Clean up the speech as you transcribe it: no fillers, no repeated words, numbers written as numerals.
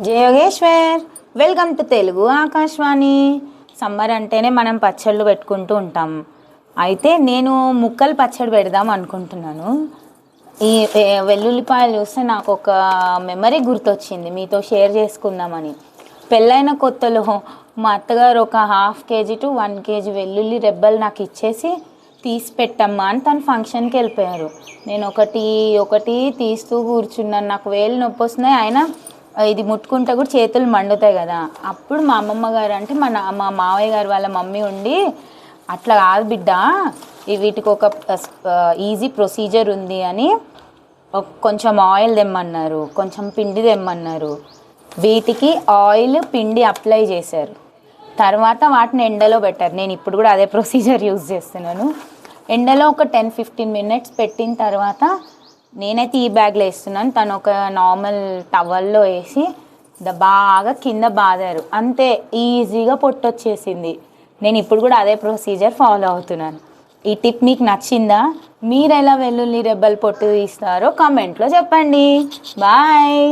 Jaya Yogeshwar, welcome to Telugu Akashvani. Summer అంటేనే మనం పచ్చళ్ళు పెట్టుకుంటూ ఉంటాం. అయితే నేను ముక్కలు పచ్చడి పెడదాం అనుకుంటున్నాను. ఈ వెల్లుల్లిపాయలు చూస్తే నాకు ఒక మెమరీ గుర్తొచ్చింది, మీతో షేర్ చేసుకుందామని. పెళ్ళైన కొత్తలో మా అత్తగారు ఒక 1/2 kg to 1 kg వెల్లుల్లి రెబ్బలు నాకు ఇచ్చేసి తీసి పెట్టమ్మా అని తను ఫంక్షన్కి వెళ్ళిపోయారు. నేను ఒకటి ఒకటి తీస్తూ కూర్చున్నాను. నాకు వేలు నొప్పి వస్తున్నాయి, అయినా ఇది ముట్టుకుంటే కూడా చేతులు మండుతాయి కదా. అప్పుడు మా అమ్మమ్మ గారు అంటే మా మావయ్య గారు వాళ్ళ మమ్మీ ఉండి, అట్లా కాదు బిడ్డ, వీటికి ఒక ఈజీ ప్రొసీజర్ ఉంది అని కొంచెం ఆయిల్ తెమ్మన్నారు, కొంచెం పిండి తెమ్మన్నారు. వీటికి ఆయిల్ పిండి అప్లై చేశారు, తర్వాత వాటిని ఎండలో పెట్టారు. నేను ఇప్పుడు కూడా అదే ప్రొసీజర్ యూజ్ చేస్తున్నాను. ఎండలో ఒక 10-15 minutes పెట్టిన తర్వాత నేనైతే ఈ బ్యాగ్లో వేస్తున్నాను, తను ఒక నార్మల్ టవల్లో వేసి బాగా కింద బాదారు. అంతే, ఈజీగా పొట్టు వచ్చేసింది. నేను ఇప్పుడు కూడా అదే ప్రొసీజర్ ఫాలో అవుతున్నాను. ఈ టిప్ మీకు నచ్చిందా? మీరు ఎలా వెల్లుల్లి రెబ్బలు పొట్టు తీస్తారో కామెంట్లో చెప్పండి. బాయ్.